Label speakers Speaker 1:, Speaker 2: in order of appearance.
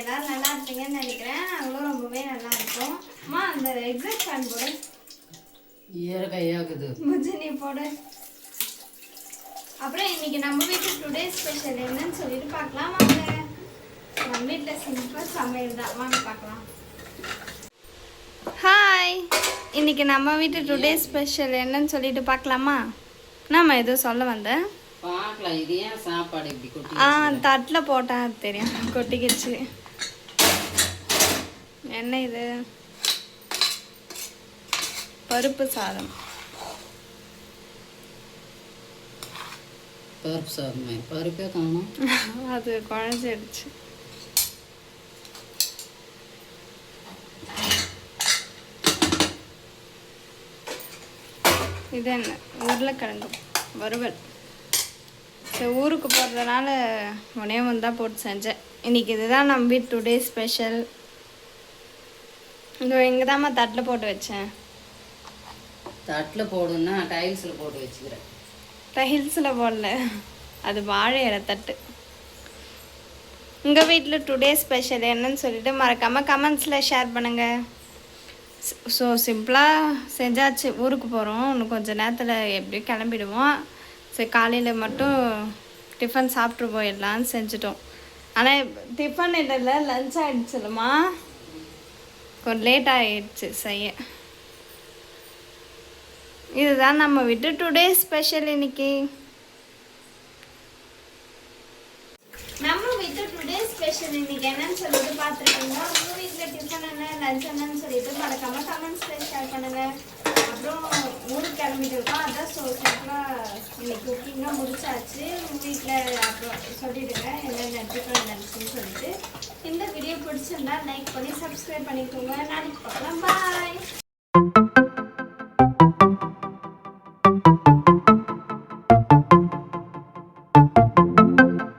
Speaker 1: எல்லாரும் நல்லா இருப்பீங்கன்னு நினைக்கிறேன். நாங்களும் ரொம்பவே நல்லா இருக்கோம். அம்மா அந்த எக்ஸாக்ட் ஃபேன் போடு.
Speaker 2: ஈரக்கையாகுது.
Speaker 1: முஜினி போடு. அப்புறம் இன்னைக்கு நம்ம வீட்டு டுடே ஸ்பெஷல் என்னன்னு சொல்லிட்டு பார்க்கலாம் வாங்க. நம்ம வீட்டில் சிம்பிள் சமையல் தான், வாங்க பார்க்கலாம். ஹாய், இன்னைக்கு நம்ம வீட்டு டுடே ஸ்பெஷல் என்னன்னு சொல்லிட்டு பார்க்கலாமா? நாம எதுவும் சொல்ல வந்தேன்.
Speaker 2: பார்க்கலாம். இது ஏன் சாப்பாடு இப்படி கொட்டி?
Speaker 1: தட்டில் போட்டால் தெரியும், கொட்டிக்கிச்சு. என்ன இது? பருப்பு சாதம்.
Speaker 2: பருப்பு சாதமே, பருப்பே காணும்.
Speaker 1: அது குழஞ்சிடுச்சு. இது என்ன? உருளைக்கிழங்கு வறுவல். சரி, ஊருக்கு போகிறதுனால உடனே தான் போட்டு செஞ்சேன். இன்றைக்கி இதுதான் நம்ம வீட்டு டுடே ஸ்பெஷல். இங்கே தான்மா தட்டில் போட்டு வச்சேன்.
Speaker 2: தட்டில் போடுன்னா டைல்ஸில் போட்டு வச்சுக்கிறேன்.
Speaker 1: டைல்ஸில் போடல, அது வாழை இலை தட்டு. உங்கள் வீட்டில் டுடே ஸ்பெஷல் என்னன்னு சொல்லிட்டு மறக்காமல் கமெண்ட்ஸில் ஷேர் பண்ணுங்கள். ஸோ சிம்பிளாக செஞ்சாச்சு. ஊருக்கு போகிறோம், இன்னும் கொஞ்சம் நேரத்தில் எப்படியும் கிளம்பிடுவோம். சரி, காலையில் மட்டும் டிஃபன் சாப்பிட்டு போயிடலான்னு செஞ்சிட்டோம். ஆனால் டிஃபன் இல்லை, லஞ்ச் ஆகிடுச்சுலம்மா, கொஞ்சம் லேட் ஆகிடுச்சு செய்ய. இதுதான் நம்ம வீட்டு டுடே ஸ்பெஷல் இன்னைக்கு. நம்ம வீட்டு டுடே ஸ்பெஷல் இன்னைக்கு என்னன்னு சொல்லிட்டு பார்த்துருக்கீங்க. உங்கள் வீட்டில் டிஃபன் என்ன, லஞ்ச் என்னன்னு சொல்லிட்டு மறக்காம கமெண்ட்ஸில் ஷேர் பண்ணுங்க. அப்புறம் ஊருக்கு கிளம்பிட்டு இருக்கோம், அதான் சிம்பிளாக இன்னைக்கு குக்கிங்காக முடிச்சாச்சு. உங்கள் வீட்டில் அப்புறம் சொல்லிடுங்க என்னென்ன டிஃபன் லஞ்சுன்னு சொல்லிட்டு. இந்த வீடியோ பிடிச்சிருந்தா லைக் பண்ணி சப்ஸ்கிரைப் பண்ணிக்கோங்க. நாளைக்கு பார்க்கலாம். பாய்.